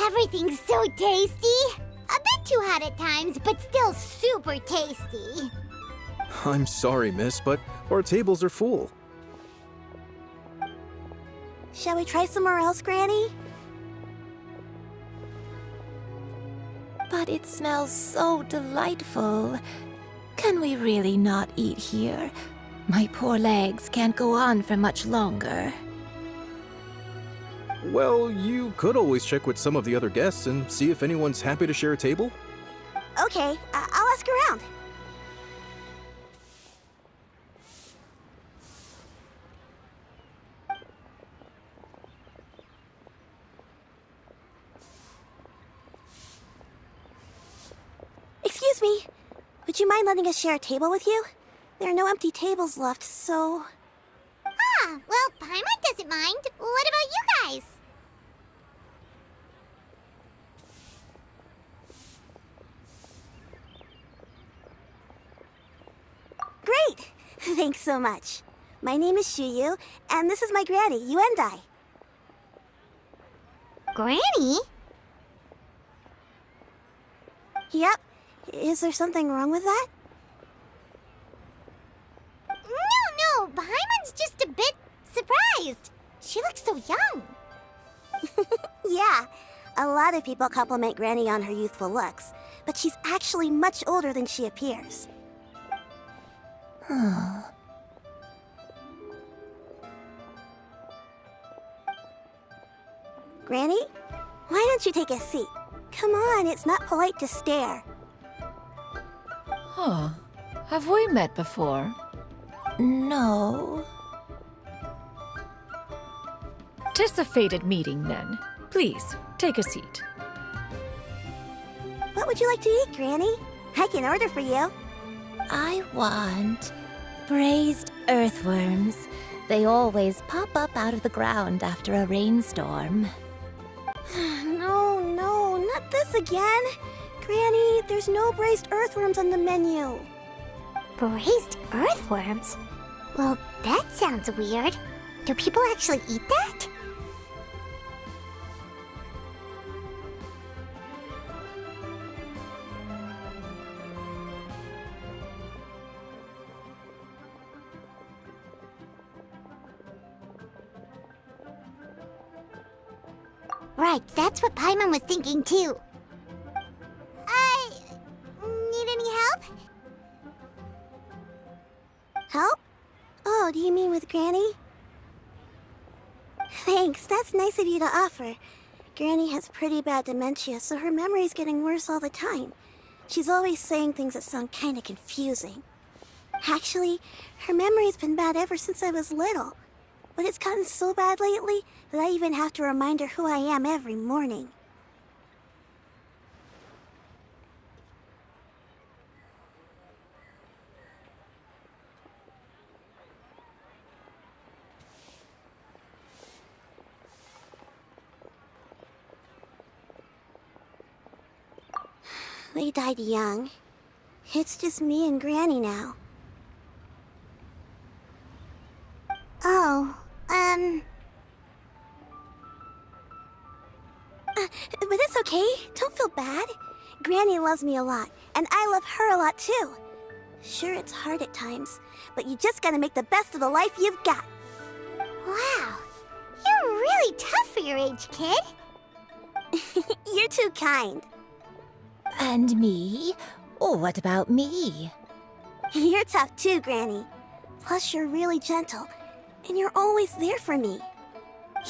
Everything's so tasty. A bit too hot at times, but still super tasty. I'm sorry, miss, but our tables are full. Shall we try somewhere else, Granny? But it smells so delightful. Can we really not eat here? My poor legs can't go on for much longer. Well, you could always check with some of the other guests and see if anyone's happy to share a table. Okay, I'll ask around. Excuse me. Would you mind letting us share a table with you? There are no empty tables left, so... Ah, well, Paimon doesn't mind. What about you guys? Great! Thanks so much. My name is Shuyu, and this is my granny, Yuendai. Granny? Yep. Is there something wrong with that? No, Paimon's just a bit surprised. She looks so young. Yeah. A lot of people compliment Granny on her youthful looks, but she's actually much older than she appears. Granny? Why don't you take a seat? Come on, it's not polite to stare. Huh. Have we met before? No. Tis a fated meeting, then. Please, take a seat. What would you like to eat, Granny? I can order for you. I want braised earthworms. They always pop up out of the ground after a rainstorm. No, not this again. Granny, there's no braised earthworms on the menu. Braised earthworms? Well, that sounds weird. Do people actually eat that? Right, that's what Paimon was thinking too. Need any help? Help? Oh, do you mean with Granny? Thanks, that's nice of you to offer. Granny has pretty bad dementia, so her memory's getting worse all the time. She's always saying things that sound kinda confusing. Actually, her memory's been bad ever since I was little. But it's gotten so bad lately that I even have to remind her who I am every morning. They died young. It's just me and Granny now. Oh, but it's okay. Don't feel bad. Granny loves me a lot, and I love her a lot too. Sure, it's hard at times, but you just gotta make the best of the life you've got. Wow, you're really tough for your age, kid. You're too kind. And me? Oh, what about me? You're tough too, Granny. Plus, you're really gentle, and you're always there for me.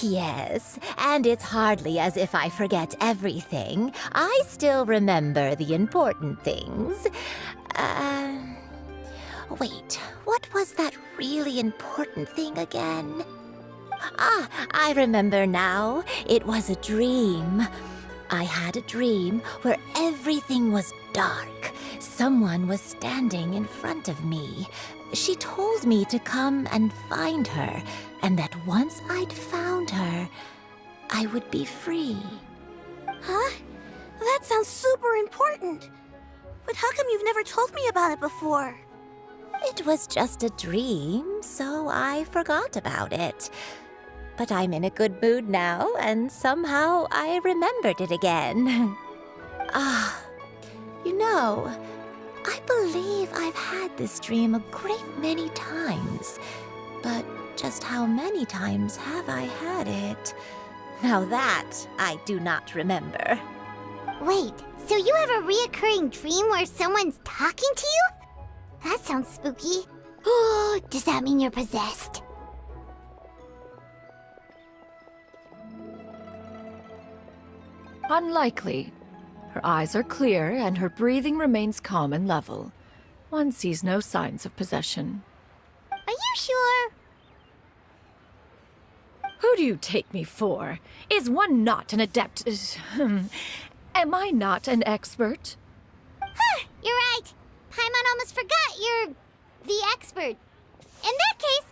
Yes, and it's hardly as if I forget everything. I still remember the important things. Wait, what was that really important thing again? Ah, I remember now. It was a dream. I had a dream where everything was dark. Someone was standing in front of me. She told me to come and find her, and that once I'd found her, I would be free. Huh? That sounds super important. But how come you've never told me about it before? It was just a dream, so I forgot about it. But I'm in a good mood now, and somehow I remembered it again. You know, I believe I've had this dream a great many times. But just how many times have I had it? Now that I do not remember. Wait, so you have a reoccurring dream where someone's talking to you? That sounds spooky. Oh, does that mean you're possessed? Unlikely. Her eyes are clear and her breathing remains calm and level. One sees no signs of possession. Are you sure? Who do you take me for? Is one not an adept? Am I not an expert? Huh, you're right. Paimon almost forgot you're the expert. In that case,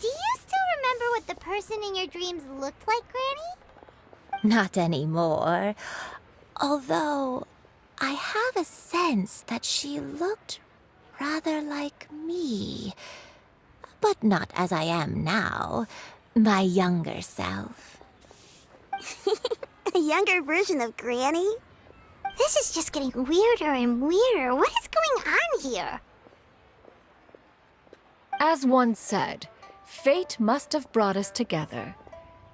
do you still remember what the person in your dreams looked like, Granny? Not anymore. Although, I have a sense that she looked rather like me. But not as I am now. My younger self. A younger version of Granny? This is just getting weirder and weirder. What is going on here? As one said, fate must have brought us together.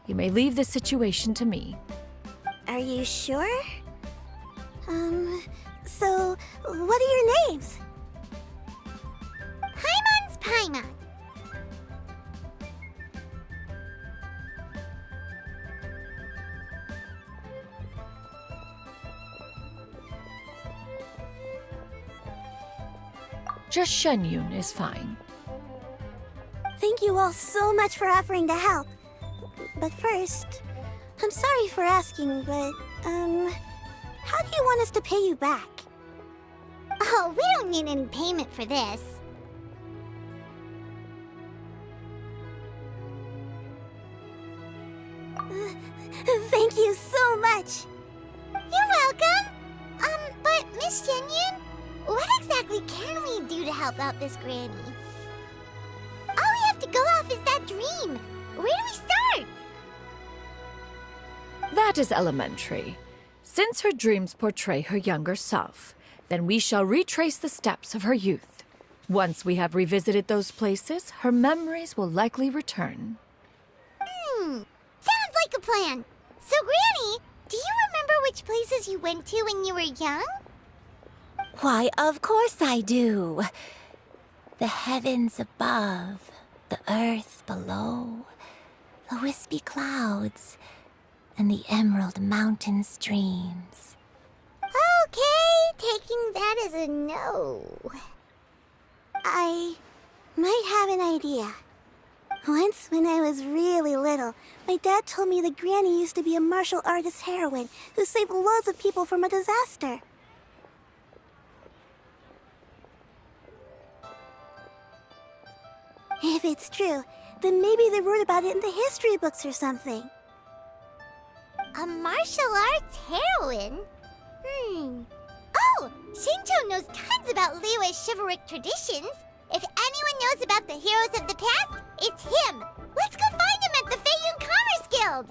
You may leave this situation to me. Are you sure? So, what are your names? Paimon's Paimon. Just Shenyun is fine. Thank you all so much for offering to help. But first, I'm sorry for asking, but, how do you want us to pay you back? Oh, we don't need any payment for this. Thank you so much! You're welcome! But Miss Shenyun, what exactly can we do to help out this Granny? All we have to go off is that dream. Where do we start? That is elementary. Since her dreams portray her younger self, then we shall retrace the steps of her youth. Once we have revisited those places, her memories will likely return. Sounds like a plan. So, Granny, do you remember which places you went to when you were young? Why, of course I do. The heavens above, the earth below, the wispy clouds, and the emerald mountain streams. Okay, taking that as a no. I might have an idea. Once, when I was really little, my dad told me that Granny used to be a martial artist heroine who saved loads of people from a disaster. If it's true, then maybe they wrote about it in the history books or something. A martial arts heroine? Oh, Shinto knows tons about Liyue's chivalric traditions. If anyone knows about the heroes of the past, it's him. Let's go find him at the Feiyun Commerce Guild.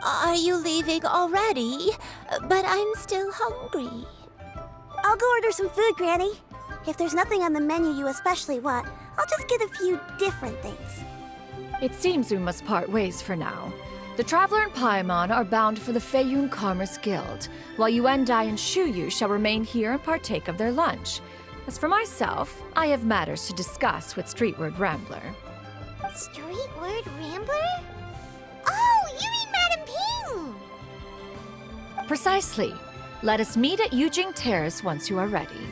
Are you leaving already? But I'm still hungry. I'll go order some food, Granny. If there's nothing on the menu you especially want, I'll just get a few different things. It seems we must part ways for now. The Traveler and Paimon are bound for the Feiyun Commerce Guild, while Yuendai and Shuyu shall remain here and partake of their lunch. As for myself, I have matters to discuss with Streetward Rambler. Streetward Rambler? Oh, you mean Madame Ping! Precisely. Let us meet at Yujing Terrace once you are ready.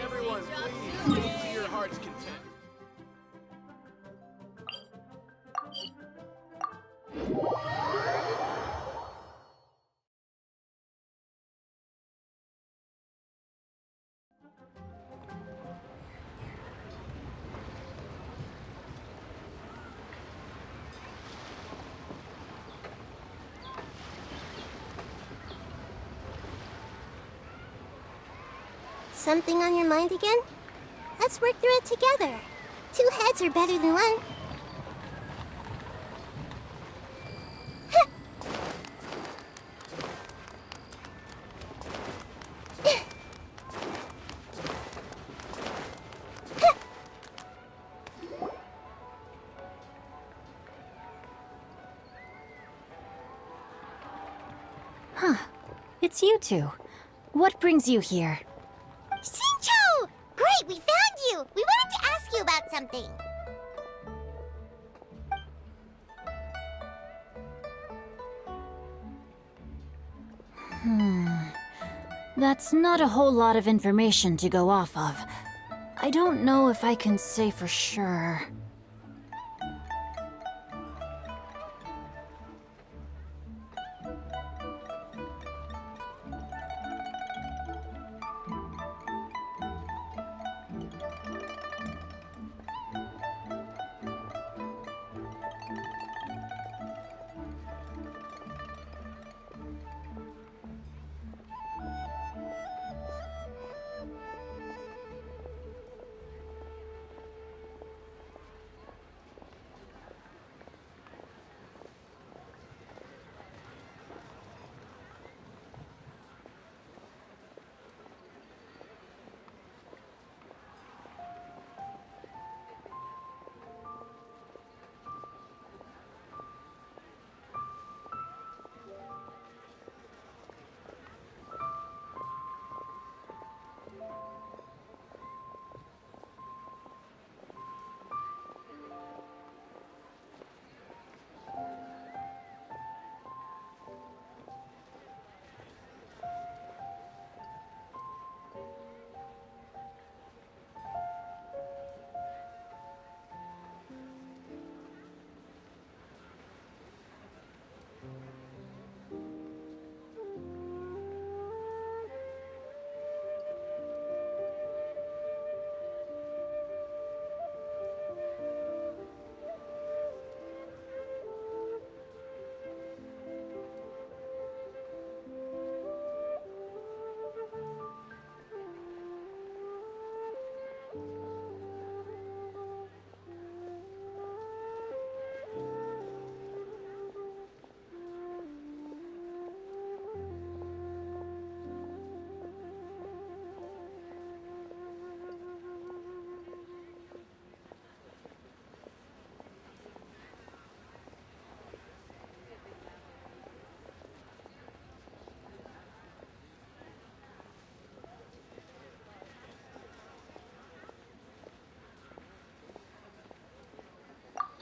Everyone, please eat to your heart's content. something on your mind again? Let's work through it together. 2 heads are better than one. It's you two. What brings you here? Shincho! Great, we found you! We wanted to ask you about something. That's not a whole lot of information to go off of. I don't know if I can say for sure.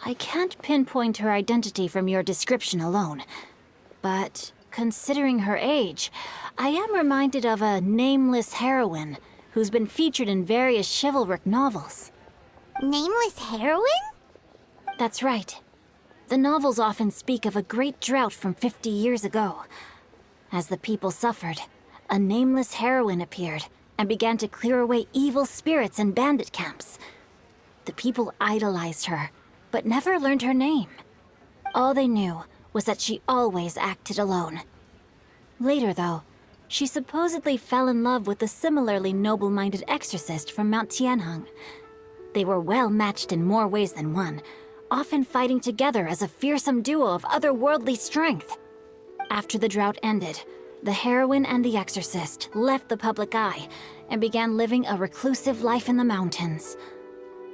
I can't pinpoint her identity from your description alone. But considering her age, I am reminded of a nameless heroine who's been featured in various chivalric novels. Nameless heroine? That's right. The novels often speak of a great drought from 50 years ago. As the people suffered, a nameless heroine appeared and began to clear away evil spirits in bandit camps. The people idolized her, but never learned her name. All they knew was that she always acted alone. Later, though, she supposedly fell in love with a similarly noble-minded exorcist from Mount Tianheng. They were well matched in more ways than one, often fighting together as a fearsome duo of otherworldly strength. After the drought ended, the heroine and the exorcist left the public eye and began living a reclusive life in the mountains.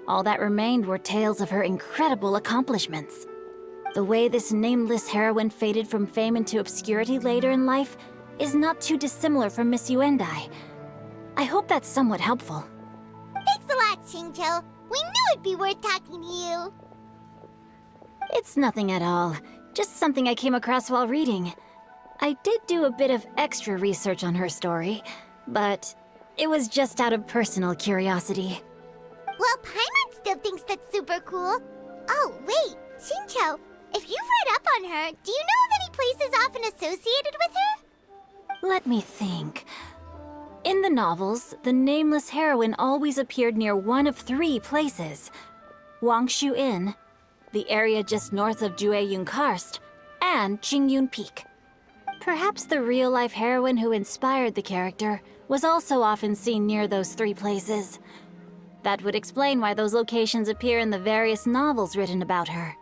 All that remained were tales of her incredible accomplishments. The way this nameless heroine faded from fame into obscurity later in life is not too dissimilar from Miss Yuendai. I hope that's somewhat helpful. Thanks a lot, Shincho. We knew it'd be worth talking to you. It's nothing at all. Just something I came across while reading. I did do a bit of extra research on her story, but it was just out of personal curiosity. Well, Paimon still thinks that's super cool. Oh, wait, Shincho, if you've read up on her, do you know of any places often associated with her? Let me think. In the novels, the nameless heroine always appeared near one of 3 places. Wangshu Inn, the area just north of Jueyun Karst, and Qingyun Peak. Perhaps the real-life heroine who inspired the character was also often seen near those three places. That would explain why those locations appear in the various novels written about her.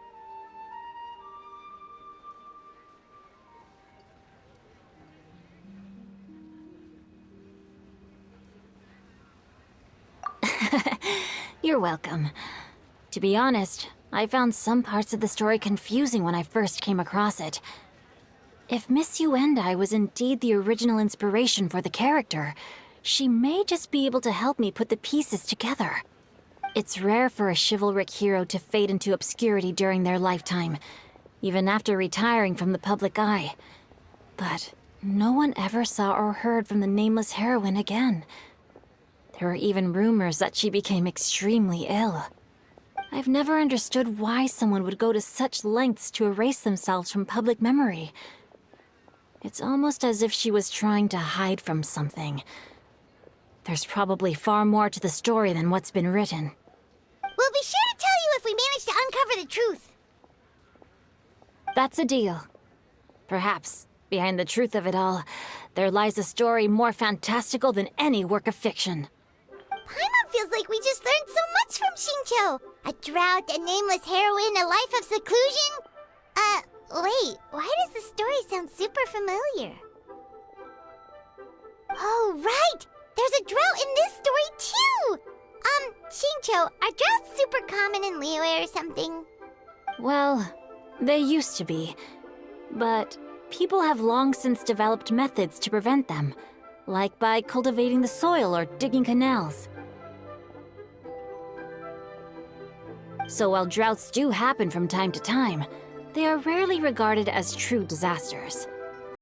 You're welcome. To be honest, I found some parts of the story confusing when I first came across it. If Miss Yuendai was indeed the original inspiration for the character, she may just be able to help me put the pieces together. It's rare for a chivalric hero to fade into obscurity during their lifetime, even after retiring from the public eye. But no one ever saw or heard from the nameless heroine again. There were even rumors that she became extremely ill. I've never understood why someone would go to such lengths to erase themselves from public memory. It's almost as if she was trying to hide from something. There's probably far more to the story than what's been written. We'll be sure to tell you if we manage to uncover the truth. That's a deal. Perhaps, behind the truth of it all, there lies a story more fantastical than any work of fiction. Paimon feels like we just learned so much from Xingqiu. A drought, a nameless heroine, a life of seclusion. Wait, why does the story sound super familiar? Oh, right! There's a drought in this story, too! Xingqiu, are droughts super common in Liyue or something? Well, they used to be. But people have long since developed methods to prevent them, like by cultivating the soil or digging canals. So while droughts do happen from time to time, they are rarely regarded as true disasters.